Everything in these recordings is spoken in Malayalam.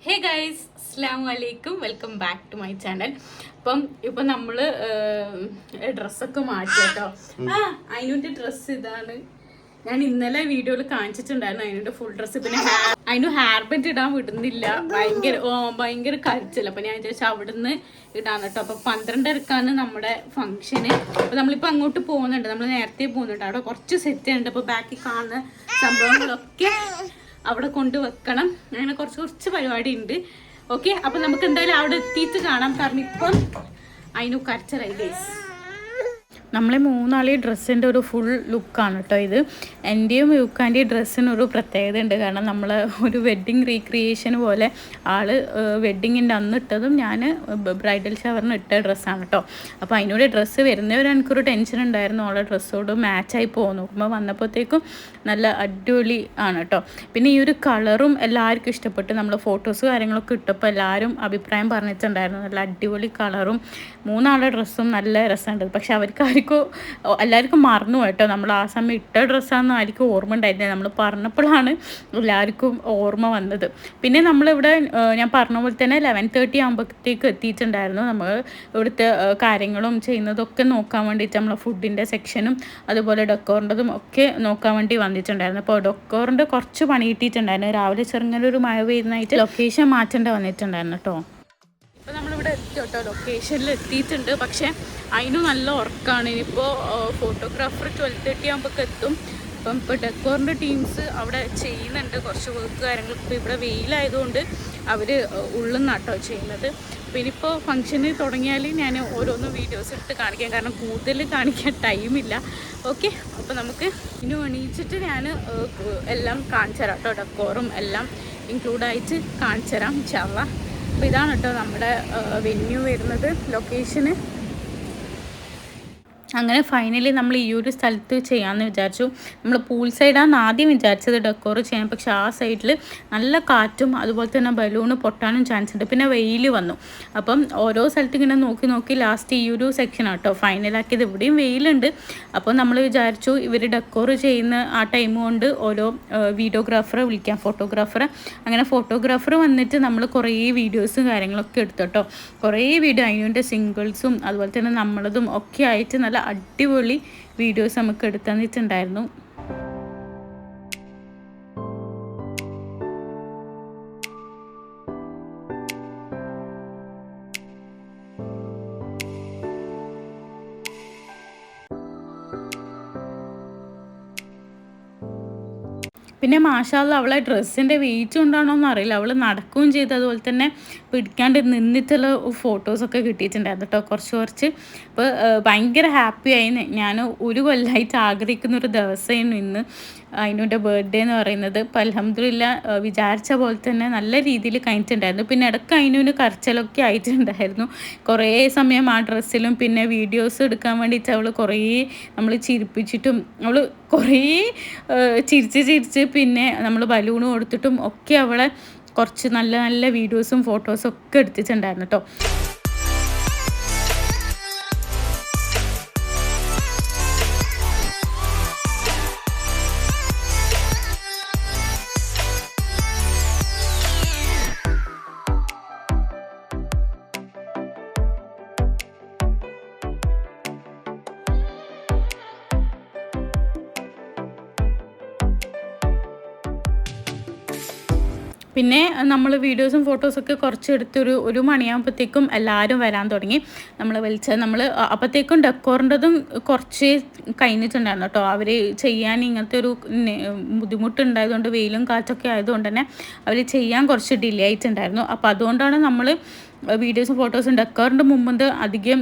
ഹേ ഗൈസ്, അസ്സലാമു അലൈക്കും. Welcome back to my channel. ഇപ്പൊ നമ്മള് ഡ്രസ്സൊക്കെ മാറ്റി കേട്ടോ. അതിൻ്റെ ഡ്രസ്സ് ഇതാണ്. ഞാൻ ഇന്നലെ വീഡിയോയിൽ കാണിച്ചിട്ടുണ്ടായിരുന്നു അതിൻ്റെ ഫുൾ ഡ്രസ്സ്. പിന്നെ അതിന് ഹെയർ ബാൻഡ് ഇടാൻ വിടുന്നില്ല, ഭയങ്കര കരച്ചില്ല. അപ്പൊ ഞാൻ വിചാരിച്ചാൽ അവിടുന്ന് ഇടാൻ കേട്ടോ. അപ്പൊ 12:30 നമ്മുടെ ഫംഗ്ഷന്. അപ്പൊ നമ്മളിപ്പോ അങ്ങോട്ട് പോകുന്നുണ്ട്, നമ്മൾ നേരത്തെ പോകുന്നുണ്ട്. അവിടെ കുറച്ച് സെറ്റ് ഉണ്ട്. അപ്പൊ ബാക്കിൽ കാണുന്ന സംഭവങ്ങളൊക്കെ അവിടെ കൊണ്ടുവെക്കണം. അങ്ങനെ കുറച്ച് പരിപാടി ഉണ്ട്. ഓക്കെ, അപ്പൊ നമുക്ക് എന്തായാലും അവിടെ എത്തിയിട്ട് കാണാം. കാരണം ഇപ്പം അതിന് കരച്ചറായി ഗൈസ്. നമ്മളെ മൂന്നാളെയും ഡ്രസ്സിൻ്റെ ഒരു ഫുൾ ലുക്കാണ് കേട്ടോ ഇത്. എൻ്റെയും യുക്കാൻ്റെയും ഡ്രസ്സിനൊരു പ്രത്യേകത ഉണ്ട്. കാരണം നമ്മൾ ഒരു വെഡ്ഡിങ് റീക്രിയേഷൻ പോലെ വെഡ്ഡിങ്ങിൻ്റെ അന്ന് ഇട്ടതും ഞാൻ ബ്രൈഡൽ ഷവറിന് ഇട്ട ഡ്രസ്സാണ് കേട്ടോ. അപ്പോൾ അതിനോട് ഡ്രസ്സ് വരുന്നവർ എനിക്കൊരു ടെൻഷൻ ഉണ്ടായിരുന്നു, അവളെ ഡ്രസ്സോട് മാച്ചായി പോകും. നോക്കുമ്പോൾ വന്നപ്പോഴത്തേക്കും നല്ല അടിപൊളി ആണ് കേട്ടോ. പിന്നെ ഈ ഒരു കളറും എല്ലാവർക്കും ഇഷ്ടപ്പെട്ടു. നമ്മൾ ഫോട്ടോസ് കാര്യങ്ങളൊക്കെ ഇട്ടപ്പോൾ എല്ലാവരും അഭിപ്രായം പറഞ്ഞിട്ടുണ്ടായിരുന്നു, നല്ല അടിപൊളി കളറും മൂന്നാളുടെ ഡ്രസ്സും നല്ല രസമുണ്ട്. പക്ഷെ എല്ലാവർക്കും മറന്നു കേട്ടോ, നമ്മൾ ആ സമയം ഇട്ട ഡ്രസ്സാണെന്ന് ആയിരിക്കും ഓർമ്മ ഉണ്ടായിരുന്നത്. നമ്മൾ പറഞ്ഞപ്പോഴാണ് എല്ലാവർക്കും ഓർമ്മ വന്നത്. പിന്നെ നമ്മളിവിടെ ഞാൻ പറഞ്ഞ പോലെ തന്നെ 11:30 ആകുമ്പോഴത്തേക്ക് എത്തിയിട്ടുണ്ടായിരുന്നു. നമ്മൾ ഇവിടുത്തെ കാര്യങ്ങളും ചെയ്യുന്നതൊക്കെ നോക്കാൻ വേണ്ടിയിട്ട് നമ്മളെ ഫുഡിൻ്റെ സെക്ഷനും അതുപോലെ ഡെക്കോറിൻ്റെതും ഒക്കെ നോക്കാൻ വേണ്ടി വന്നിട്ടുണ്ടായിരുന്നു. അപ്പോൾ ഡെക്കോറിൻ്റെ കുറച്ച് പണി കിട്ടിയിട്ടുണ്ടായിരുന്നു. രാവിലെ ചെറുങ്ങനൊരു മഴ പെയ്യുന്നതായിട്ട് ലൊക്കേഷൻ മാറ്റേണ്ട വന്നിട്ടുണ്ടായിരുന്നു കേട്ടോ. ഇപ്പോൾ നമ്മളിവിടെ എത്തി കേട്ടോ, ലൊക്കേഷനിൽ എത്തിയിട്ടുണ്ട്. പക്ഷേ അതിനും നല്ല ഉറക്കമാണ്. ഇനിയിപ്പോൾ ഫോട്ടോഗ്രാഫർ 12:30 ആകുമ്പോൾ എത്തും. ഇപ്പോൾ ഡെക്കോറിൻ്റെ ടീംസ് അവിടെ ചെയ്യുന്നുണ്ട് കുറച്ച് വർക്ക് കാര്യങ്ങൾ. ഇപ്പോൾ ഇവിടെ വെയിലായതുകൊണ്ട് അവർ ഉള്ളിൽ നിന്നാട്ടോ ചെയ്യുന്നത്. അപ്പോൾ ഇനിയിപ്പോൾ ഫംഗ്ഷന് തുടങ്ങിയാൽ ഞാൻ ഓരോന്നും വീഡിയോസ് ഇട്ട് കാണിക്കാം, കാരണം കൂടുതൽ കാണിക്കാൻ ടൈമില്ല. ഓക്കെ, അപ്പോൾ നമുക്ക് ഇനി എണീച്ചിട്ട് ഞാൻ എല്ലാം കാണിച്ചു തരാം കേട്ടോ. ഡെക്കോറും എല്ലാം ഇൻക്ലൂഡായിട്ട് കാണിച്ചു തരാം ഇൻഷാ അല്ലാഹ്. അപ്പോൾ ഇതാണ് കേട്ടോ നമ്മുടെ വെന്യൂ വരുന്നത്, ലൊക്കേഷന്. അങ്ങനെ ഫൈനലി നമ്മൾ ഈ ഒരു സ്ഥലത്ത് ചെയ്യാമെന്ന് വിചാരിച്ചു. നമ്മൾ പൂൾ സൈഡാണ് ആദ്യം വിചാരിച്ചത് ഡെക്കോർ ചെയ്യാൻ. പക്ഷെ ആ സൈഡിൽ നല്ല കാറ്റും അതുപോലെ തന്നെ ബലൂണ് പൊട്ടാനും ചാൻസ് ഉണ്ട്. പിന്നെ വെയിൽ വന്നു. അപ്പം ഓരോ സ്ഥലത്ത് ഇങ്ങനെ നോക്കി ലാസ്റ്റ് ഈ ഒരു സെക്ഷൻ ആട്ടോ ഫൈനലാക്കിയത്. ഇവിടെയും വെയിലുണ്ട്. അപ്പോൾ നമ്മൾ വിചാരിച്ചു ഇവർ ഡെക്കോർ ചെയ്യുന്ന ആ ടൈം കൊണ്ട് ഓരോ വീഡിയോഗ്രാഫറെ വിളിക്കാം, ഫോട്ടോഗ്രാഫറെ. അങ്ങനെ ഫോട്ടോഗ്രാഫർ വന്നിട്ട് നമ്മൾ കുറേ വീഡിയോസും കാര്യങ്ങളൊക്കെ എടുത്തു കേട്ടോ. കുറേ വീഡിയോ അതിൻ്റെ സിംഗിൾസും അതുപോലെ തന്നെ നമ്മളതും ഒക്കെ ആയിട്ട് നല്ല അടിപൊളി വീഡിയോസ് നമുക്ക് എടുത്തു തന്നിട്ടുണ്ടായിരുന്നു. പിന്നെ മാഷാല്ല അവളെ ഡ്രസ്സിൻ്റെ വെയിറ്റ് കൊണ്ടാണോ എന്നറിയില്ല, അവൾ നടക്കുകയും ചെയ്ത് അതുപോലെ തന്നെ പിടിക്കാണ്ട് നിന്നിട്ടുള്ള ഫോട്ടോസൊക്കെ കിട്ടിയിട്ടുണ്ടായിരുന്നു കേട്ടോ കുറച്ച്. അപ്പോൾ ഭയങ്കര ഹാപ്പിയായി. ഞാൻ ഒരു കൊല്ലമായിട്ട് ആഗ്രഹിക്കുന്നൊരു ദിവസമായിരുന്നു ഇന്ന്, അതിൻ്റെ ബർത്ത്ഡേ എന്ന് പറയുന്നത്. അപ്പോൾ അൽഹംദുലില്ലാഹ് വിചാരിച്ച പോലെ തന്നെ നല്ല രീതിയിൽ കഴിഞ്ഞിട്ടുണ്ടായിരുന്നു. പിന്നെ ഇടയ്ക്ക് അതിനൊരു കരച്ചിലൊക്കെ ആയിട്ടുണ്ടായിരുന്നു കുറേ സമയം ആ ഡ്രസ്സിലും. പിന്നെ വീഡിയോസ് എടുക്കാൻ വേണ്ടിയിട്ട് അവൾ കുറേ നമ്മൾ ചിരിപ്പിച്ചിട്ടും അവൾ കുറേ ചിരിച്ച് പിന്നെ നമ്മൾ ബലൂണ് കൊടുത്തിട്ടും ഒക്കെ അവളെ കുറച്ച് നല്ല വീഡിയോസും ഫോട്ടോസും ഒക്കെ എടുത്തിട്ടുണ്ടായിരുന്നു കേട്ടോ. പിന്നെ നമ്മൾ വീഡിയോസും ഫോട്ടോസൊക്കെ കുറച്ചെടുത്ത് ഒരു മണിയാകുമ്പോഴത്തേക്കും എല്ലാവരും വരാൻ തുടങ്ങി. നമ്മൾ അപ്പോഴത്തേക്കും ഡെക്കോറിൻ്റെതും കുറച്ച് കഴിഞ്ഞിട്ടുണ്ടായിരുന്നു കേട്ടോ. അവർ ചെയ്യാൻ ഇങ്ങനത്തെ ഒരു ബുദ്ധിമുട്ടുണ്ടായതുകൊണ്ട്, വെയിലും കാറ്റൊക്കെ ആയതുകൊണ്ട് തന്നെ അവർ ചെയ്യാൻ കുറച്ച് ഡിലേ ആയിട്ടുണ്ടായിരുന്നു. അപ്പോൾ അതുകൊണ്ടാണ് നമ്മൾ വീഡിയോസും ഫോട്ടോസും ഡെക്കോറിൻ്റെ മുമ്പ് അധികം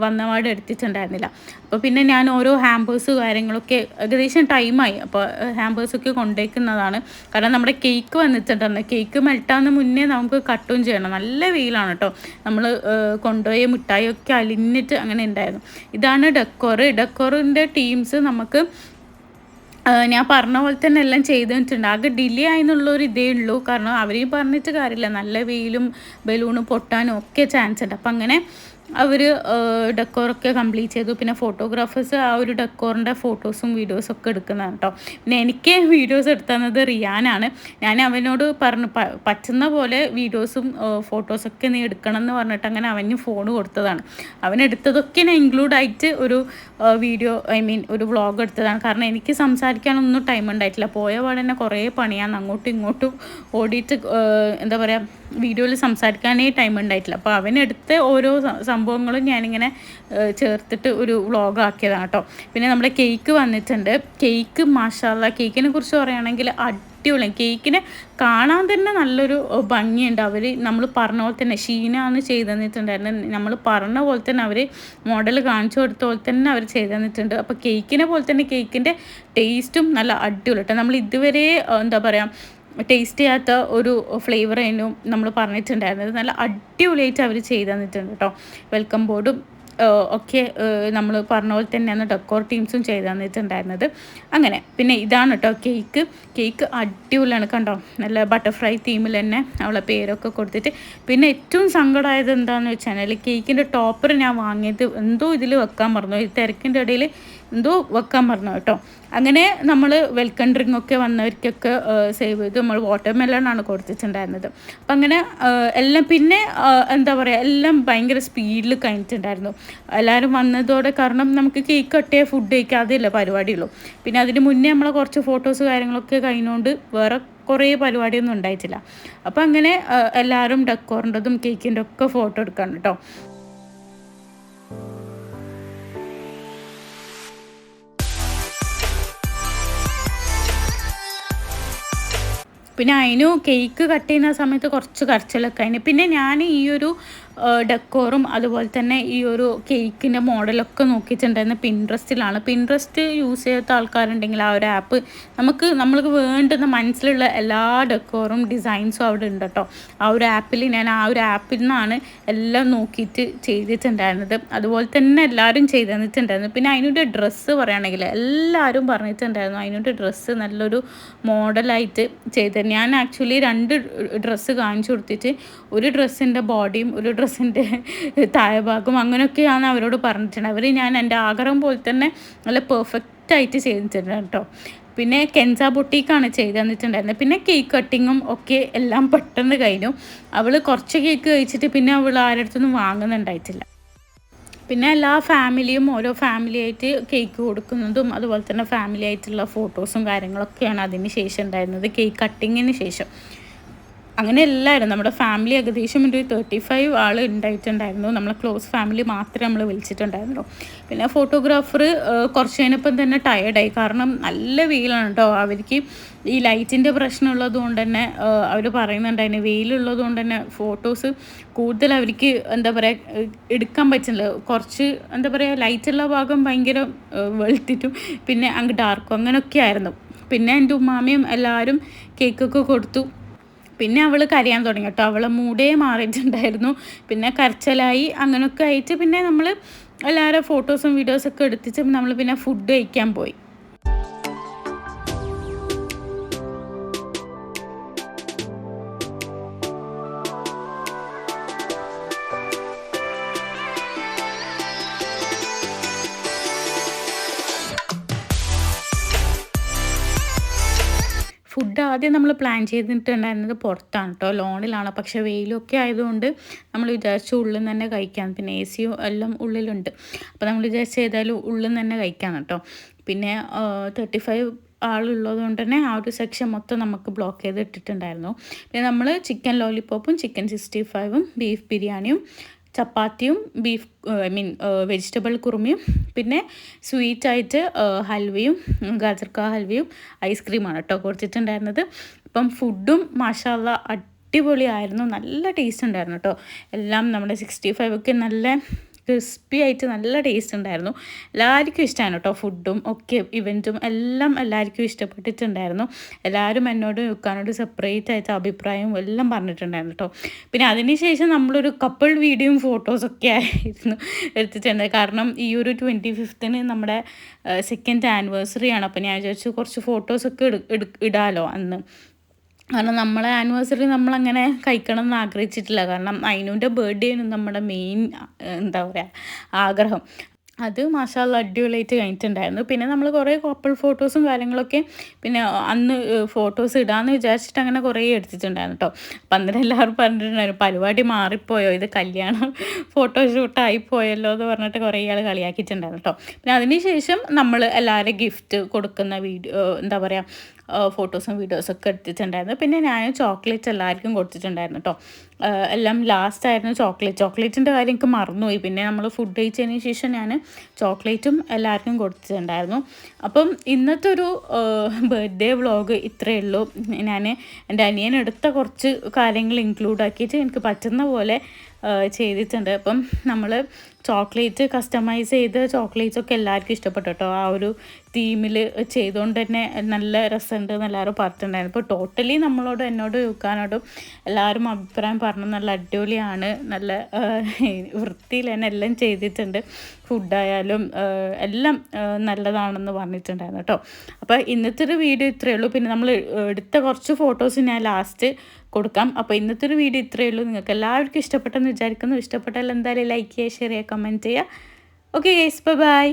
വന്നപാട് എടുത്തിട്ടുണ്ടായിരുന്നില്ല. അപ്പോൾ പിന്നെ ഞാൻ ഓരോ ഹാമ്പേഴ്സ് കാര്യങ്ങളൊക്കെ ഏകദേശം ടൈമായി. അപ്പോൾ ഹാമ്പേഴ്സൊക്കെ കൊണ്ടുവയ്ക്കുന്നതാണ്. കാരണം നമ്മുടെ കേക്ക് വന്നിട്ടുണ്ടായിരുന്നു. കേക്ക് മെൽട്ടാവുന്ന മുന്നേ നമുക്ക് കട്ടും ചെയ്യണം. നല്ല വെയിലാണ് കേട്ടോ. നമ്മൾ കൊണ്ടുപോയ മിഠായിയൊക്കെ അലിഞ്ഞിട്ട് അങ്ങനെ ഉണ്ടായിരുന്നു. ഇതാണ് ഡെക്കോറിൻ്റെ ടീംസ് നമുക്ക് ഞാൻ പറഞ്ഞ പോലെ തന്നെ എല്ലാം ചെയ്തിട്ടുണ്ട്. ആകെ ഡിലേ ആയെന്നുള്ളൊരു ഇതേ ഉള്ളൂ. കാരണം അവരെയും പറഞ്ഞിട്ട് കാര്യമില്ല, നല്ല വെയിലും ബലൂണ് പൊട്ടാനും ഒക്കെ ചാൻസ് ഉണ്ട്. അപ്പം അങ്ങനെ അവർ ഡെക്കോറൊക്കെ കംപ്ലീറ്റ് ചെയ്തു. പിന്നെ ഫോട്ടോഗ്രാഫേഴ്സ് ആ ഒരു ഡെക്കോറിൻ്റെ ഫോട്ടോസും വീഡിയോസൊക്കെ എടുക്കുന്നതാണ് കേട്ടോ. പിന്നെ എനിക്ക് വീഡിയോസ് എടുത്തുതന്നത് റിയാനാണ്. ഞാൻ അവനോട് പറഞ്ഞു പറ്റുന്ന പോലെ വീഡിയോസും ഫോട്ടോസൊക്കെ നീ എടുക്കണം എന്ന് പറഞ്ഞിട്ട് അങ്ങനെ അവന് ഫോൺ കൊടുത്തതാണ്. അവനെടുത്തതൊക്കെ ഞാൻ ഇൻക്ലൂഡായിട്ട് ഒരു വീഡിയോ ഒരു വ്ളോഗ് എടുത്തതാണ്. കാരണം എനിക്ക് സംസാരിക്കാനൊന്നും ടൈം ഉണ്ടായിട്ടില്ല. പോയ പാടെ തന്നെ കുറേ പണിയാണ്, അങ്ങോട്ടും ഇങ്ങോട്ടും ഓടിയിട്ട് എന്താ പറയുക വീഡിയോയിൽ സംസാരിക്കാനേ ടൈം ഉണ്ടായിട്ടില്ല. അപ്പോൾ അവനെടുത്ത ഓരോ സംഭവങ്ങളും ഞാനിങ്ങനെ ചേർത്തിട്ട് ഒരു വ്ളോഗാക്കിയതാണ് കേട്ടോ. പിന്നെ നമ്മുടെ കേക്ക് വന്നിട്ടുണ്ട്. കേക്ക് മാഷാല്ലാ, കേക്കിനെ കുറിച്ച് പറയുകയാണെങ്കിൽ അടിപൊളി. കേക്കിനെ കാണാൻ തന്നെ നല്ലൊരു ഭംഗിയുണ്ട്. നമ്മൾ പറഞ്ഞ പോലെ തന്നെ ഷീനാണ് ചെയ്ത് തന്നിട്ടുണ്ടായിരുന്നു. നമ്മൾ പറഞ്ഞ പോലെ തന്നെ അവർ മോഡൽ കാണിച്ചു കൊടുത്ത പോലെ തന്നെ അവർ ചെയ്ത് തന്നിട്ടുണ്ട്. അപ്പോൾ കേക്കിനെ പോലെ തന്നെ കേക്കിൻ്റെ ടേസ്റ്റും നല്ല അടിപൊളി കേട്ടോ. നമ്മൾ ഇതുവരെ എന്താ പറയുക ടേസ്റ്റ് ചെയ്യാത്ത ഒരു ഫ്ലേവർ ആയിരുന്നു നമ്മൾ പറഞ്ഞിട്ടുണ്ടായിരുന്നത്. നല്ല അടിപൊളിയായിട്ട് അവർ ചെയ്ത് തന്നിട്ടുണ്ട് കേട്ടോ. വെൽക്കം ബോർഡും ഒക്കെ നമ്മൾ പറഞ്ഞ പോലെ തന്നെയാണ് ഡെക്കോർ ടീംസും ചെയ്ത് തന്നിട്ടുണ്ടായിരുന്നത്. അങ്ങനെ പിന്നെ ഇതാണ് കേട്ടോ കേക്ക് അടിപൊളിയാണ് കണ്ടോ. നല്ല ബട്ടർഫ്ലൈ തീമിൽ തന്നെ അവളെ പേരൊക്കെ കൊടുത്തിട്ട്. പിന്നെ ഏറ്റവും സങ്കടമായത് എന്താണെന്ന് വെച്ചാൽ കേക്കിൻ്റെ ടോപ്പർ ഞാൻ വാങ്ങിയത് എന്തോ ഇതിൽ വെക്കാൻ പറഞ്ഞു, ഈ തിരക്കിൻ്റെ ഇടയിൽ എന്തോ വെക്കാൻ പറഞ്ഞു കേട്ടോ. അങ്ങനെ നമ്മൾ വെൽക്കം ഡ്രിങ്ക് ഒക്കെ വന്നവർക്കൊക്കെ സേവ് ചെയ്ത് നമ്മൾ വാട്ടർ മെലണാണ് കൊടുത്തിട്ടുണ്ടായിരുന്നത്. അപ്പം അങ്ങനെ എല്ലാം പിന്നെ എന്താ പറയുക എല്ലാം ഭയങ്കര സ്പീഡിൽ കഴിഞ്ഞിട്ടുണ്ടായിരുന്നു എല്ലാവരും വന്നതോടെ. കാരണം നമുക്ക് കേക്ക് കട്ടിയ ഫുഡ് കഴിക്കുക അതല്ല പരിപാടിയുള്ളൂ. പിന്നെ അതിന് മുന്നേ നമ്മളെ കുറച്ച് ഫോട്ടോസ് കാര്യങ്ങളൊക്കെ കഴിഞ്ഞുകൊണ്ട് വേറെ കുറേ പരിപാടിയൊന്നും ഉണ്ടായിട്ടില്ല. അപ്പം അങ്ങനെ എല്ലാവരും ഡെക്കോറിൻ്റെതും കേക്കിൻ്റെ ഒക്കെ ഫോട്ടോ എടുക്കാൻ കേട്ടോ. പിന്നെ അതിന് കേക്ക് കട്ട് ചെയ്യുന്ന സമയത്ത് കുറച്ച് കരച്ചിലൊക്കെ അതിന്. പിന്നെ ഞാൻ ഈ ഒരു ഡെക്കോറും അതുപോലെ തന്നെ ഈ ഒരു കേക്കിൻ്റെ മോഡലൊക്കെ നോക്കിയിട്ടുണ്ടായിരുന്നത് പിൻട്രസ്റ്റിലാണ്. പിൻട്രസ്റ്റ് യൂസ് ചെയ്യാത്ത ആൾക്കാരുണ്ടെങ്കിൽ ആ ഒരു ആപ്പ് നമ്മൾക്ക് വേണ്ടുന്ന മനസ്സിലുള്ള എല്ലാ ഡെക്കോറും ഡിസൈൻസും അവിടെ ഉണ്ട് കേട്ടോ. ആ ഒരു ആപ്പിൽ ഞാൻ ആ ഒരു ആപ്പിൽ നിന്നാണ് എല്ലാം നോക്കിയിട്ട് ചെയ്തിട്ടുണ്ടായിരുന്നത്. അതുപോലെ തന്നെ എല്ലാവരും ചെയ്ത് തന്നിട്ടുണ്ടായിരുന്നു. പിന്നെ അതിനൊരു ഡ്രസ്സ് പറയുകയാണെങ്കിൽ എല്ലാവരും പറഞ്ഞിട്ടുണ്ടായിരുന്നു അതിനൊരു ഡ്രസ്സ് നല്ലൊരു മോഡലായിട്ട് ചെയ്ത്. ഞാൻ ആക്ച്വലി 2 ഡ്രസ്സ് കാണിച്ചു കൊടുത്തിട്ട് ഒരു ഡ്രസ്സിൻ്റെ ബോഡിയും ഒരു ഡ്രസ്സിൻ്റെ താഴെഭാഗം അങ്ങനെയൊക്കെയാണ് അവരോട് പറഞ്ഞിട്ടുണ്ട്. ഞാൻ എൻ്റെ ആഗ്രഹം പോലെ തന്നെ നല്ല പെർഫെക്റ്റായിട്ട് ചെയ്തിട്ടുണ്ട് കേട്ടോ. പിന്നെ കെൻസ ബൊട്ടീക്കാണ് ചെയ്ത് തന്നിട്ടുണ്ടായിരുന്നത്. പിന്നെ കേക്ക് കട്ടിങ്ങും ഒക്കെ എല്ലാം പെട്ടെന്ന് കഴിഞ്ഞു. അവൾ കുറച്ച് കേക്ക് കഴിച്ചിട്ട് പിന്നെ അവൾ ആരുടെ വാങ്ങുന്നുണ്ടായിട്ടില്ല. പിന്നെ എല്ലാ ഫാമിലിയും ഓരോ ഫാമിലിയായിട്ട് കേക്ക് കൊടുക്കുന്നതും അതുപോലെ തന്നെ ഫാമിലി ആയിട്ടുള്ള ഫോട്ടോസും കാര്യങ്ങളൊക്കെയാണ് അതിന് ശേഷം ഉണ്ടായിരുന്നത്, കേക്ക് കട്ടിങ്ങിന് ശേഷം. അങ്ങനെ എല്ലാവരും നമ്മുടെ ഫാമിലി ഏകദേശം ഒരു 35 ആൾ ഉണ്ടായിട്ടുണ്ടായിരുന്നു. നമ്മളെ ക്ലോസ് ഫാമിലി മാത്രമേ നമ്മൾ വിളിച്ചിട്ടുണ്ടായിരുന്നു. പിന്നെ ഫോട്ടോഗ്രാഫർ കുറച്ച് കഴിഞ്ഞപ്പം തന്നെ ടയേർഡായി. കാരണം നല്ല വെയിലാണ് കേട്ടോ. അവർക്ക് ഈ ലൈറ്റിൻ്റെ പ്രശ്നമുള്ളത് കൊണ്ട് തന്നെ അവർ പറയുന്നുണ്ടായിരുന്നു വെയിലുള്ളത് കൊണ്ട് തന്നെ ഫോട്ടോസ് കൂടുതൽ അവർക്ക് എന്താ പറയുക എടുക്കാൻ പറ്റുന്നില്ല. കുറച്ച് എന്താ പറയുക ലൈറ്റുള്ള ഭാഗം ഭയങ്കര വെളുത്തിട്ടും പിന്നെ അങ്ങ് ഡാർക്കും അങ്ങനെയൊക്കെ ആയിരുന്നു. പിന്നെ എൻ്റെ ഉമ്മാമയും എല്ലാവരും കേക്കൊക്കെ കൊടുത്തു. പിന്നെ അവൾ കരയാൻ തുടങ്ങി കേട്ടോ. അവളെ മൂടേ മാറിയിട്ടുണ്ടായിരുന്നു. പിന്നെ കരച്ചിലായി അങ്ങനെയൊക്കെ ആയിട്ട് പിന്നെ നമ്മൾ എല്ലാവരും ഫോട്ടോസും വീഡിയോസൊക്കെ എടുത്തിട്ട് നമ്മൾ പിന്നെ ഫുഡ് കഴിക്കാൻ പോയി. ഫുഡ് ആദ്യം നമ്മൾ പ്ലാൻ ചെയ്തിട്ടുണ്ടായിരുന്നത് പുറത്താണ് കേട്ടോ, ലോണിലാണ്. പക്ഷേ വെയിലൊക്കെ ആയതുകൊണ്ട് നമ്മൾ വിചാരിച്ചു ഉള്ളിൽ നിന്ന് തന്നെ കഴിക്കാം. പിന്നെ AC എല്ലാം ഉള്ളിലുണ്ട്. അപ്പോൾ നമ്മൾ വിചാരിച്ച് ഏതായാലും ഉള്ളിൽ നിന്ന് തന്നെ കഴിക്കാം കേട്ടോ. പിന്നെ 35 ആളുള്ളത് കൊണ്ട് തന്നെ ആ ഒരു സെക്ഷൻ മൊത്തം നമുക്ക് ബ്ലോക്ക് ചെയ്ത് ഇട്ടിട്ടുണ്ടായിരുന്നു. പിന്നെ നമ്മൾ ചിക്കൻ ലോലിപോപ്പും ചിക്കൻ 65ഉം ബീഫ് ബിരിയാണിയും ചപ്പാത്തിയും ബീഫ് വെജിറ്റബിൾ കുറുമയും പിന്നെ സ്വീറ്റായിട്ട് ഹൽവയും ഗാജർക്ക ഹൽവയും ഐസ്ക്രീമാണ് കേട്ടോ കൊടുത്തിട്ടുണ്ടായിരുന്നത്. അപ്പം ഫുഡും മാഷാല്ലാ അടിപൊളിയായിരുന്നു, നല്ല ടേസ്റ്റ് ഉണ്ടായിരുന്നു കേട്ടോ. എല്ലാം നമ്മുടെ 65 ഒക്കെ നല്ല ക്രിസ്പി ആയിട്ട് നല്ല ടേസ്റ്റ് ഉണ്ടായിരുന്നു. എല്ലാവർക്കും ഇഷ്ടമാണ് കേട്ടോ. ഫുഡും ഒക്കെ ഇവൻറ്റും എല്ലാം എല്ലാവർക്കും ഇഷ്ടപ്പെട്ടിട്ടുണ്ടായിരുന്നു. എല്ലാവരും എന്നോട് നിൽക്കാനോട് സെപ്പറേറ്റ് ആയിട്ട് അഭിപ്രായവും എല്ലാം പറഞ്ഞിട്ടുണ്ടായിരുന്നു കേട്ടോ. പിന്നെ അതിന് ശേഷം നമ്മളൊരു കപ്പിൾ വീഡിയോയും ഫോട്ടോസൊക്കെ ആയിരുന്നു എടുത്തിട്ടുണ്ട്. കാരണം ഈ ഒരു 25th നമ്മുടെ 2nd ആനിവേഴ്സറി ആണ്. അപ്പോൾ ഞാൻ വിചാരിച്ചു കുറച്ച് ഫോട്ടോസൊക്കെ ഇടാമല്ലോ അന്ന്. കാരണം നമ്മളെ ആനിവേഴ്സറി നമ്മളങ്ങനെ കഴിക്കണം എന്ന് ആഗ്രഹിച്ചിട്ടില്ല. കാരണം അയിനൂൻ്റെ ബർത്ത്ഡേ ആണ് നമ്മുടെ മെയിൻ എന്താ പറയുക ആഗ്രഹം. അത് മാഷാഅല്ലാഹ് അടിപൊളിയായിട്ട് കഴിഞ്ഞിട്ടുണ്ടായിരുന്നു. പിന്നെ നമ്മൾ കുറേ കപ്പിൾ ഫോട്ടോസും കാര്യങ്ങളൊക്കെ പിന്നെ അന്ന് ഫോട്ടോസ് ഇടാമെന്ന് വിചാരിച്ചിട്ട് അങ്ങനെ കുറേ എടുത്തിട്ടുണ്ടായിരുന്നു കേട്ടോ. അപ്പം അന്നേരം എല്ലാവരും പറഞ്ഞിട്ടുണ്ടായിരുന്നു പരിപാടി മാറിപ്പോയോ, ഇത് കല്യാണം ഫോട്ടോഷൂട്ടായി പോയല്ലോ എന്ന് പറഞ്ഞിട്ട് കുറേ ആൾ കളിയാക്കിയിട്ടുണ്ടായിരുന്നു കേട്ടോ. പിന്നെ അതിന് ശേഷം നമ്മൾ എല്ലാവരും ഗിഫ്റ്റ് കൊടുക്കുന്ന വീഡിയോ എന്താ പറയുക ഫോട്ടോസും വീഡിയോസൊക്കെ എടുത്തിട്ടുണ്ടായിരുന്നു. പിന്നെ ഞാൻ ചോക്ലേറ്റ് എല്ലാവർക്കും കൊടുത്തിട്ടുണ്ടായിരുന്നു കേട്ടോ. എല്ലാം ലാസ്റ്റായിരുന്നു ചോക്ലേറ്റിൻ്റെ കാര്യം എനിക്ക് മറന്നുപോയി. പിന്നെ നമ്മൾ ഫുഡ് കഴിച്ചതിന് ശേഷം ഞാൻ ചോക്ലേറ്റും എല്ലാവർക്കും കൊടുത്തിട്ടുണ്ടായിരുന്നു. അപ്പം ഇന്നത്തെ ഒരു ബർത്ത്ഡേ വ്ളോഗ് ഇത്രയേ ഉള്ളൂ. ഞാൻ എൻ്റെ അനിയനെടുത്ത കുറച്ച് കാര്യങ്ങൾ ഇൻക്ലൂഡ് ആക്കിയിട്ട് എനിക്ക് പറ്റുന്ന പോലെ ചെയ്തിട്ടുണ്ട്. അപ്പം നമ്മൾ ചോക്ലേറ്റ് കസ്റ്റമൈസ് ചെയ്ത് ചോക്ലേറ്റ്സൊക്കെ എല്ലാവർക്കും ഇഷ്ടപ്പെട്ടു കേട്ടോ. ആ ഒരു തീമിൽ ചെയ്തുകൊണ്ട് തന്നെ നല്ല രസമുണ്ട് എന്ന് എല്ലാവരും പറഞ്ഞിട്ടുണ്ടായിരുന്നു. ഇപ്പോൾ ടോട്ടലി എന്നോട് ചോദിക്കാനോടും എല്ലാവരും അഭിപ്രായം പറഞ്ഞു നല്ല അടിപൊളിയാണ്, നല്ല വൃത്തിയിൽ തന്നെ എല്ലാം ചെയ്തിട്ടുണ്ട്, ഫുഡായാലും എല്ലാം നല്ലതാണെന്ന് പറഞ്ഞിട്ടുണ്ടായിരുന്നു കേട്ടോ. അപ്പോൾ ഇന്നത്തെ ഒരു വീഡിയോ ഇത്രയേ ഉള്ളൂ. പിന്നെ നമ്മൾ എടുത്ത കുറച്ച് ഫോട്ടോസ് ഞാൻ ലാസ്റ്റ് കൊടുക്കാം. അപ്പോൾ ഇന്നത്തെ ഒരു വീഡിയോ ഇത്രയേ ഉള്ളൂ. നിങ്ങൾക്ക് എല്ലാവർക്കും ഇഷ്ടപ്പെട്ടെന്ന് വിചാരിക്കുന്നു. ഇഷ്ടപ്പെട്ടാൽ എന്തായാലും ലൈക്ക് ചെയ്യുക, ഷെയർ ചെയ്യുക, കമൻറ്റ് ചെയ്യുക. Okay guys, by.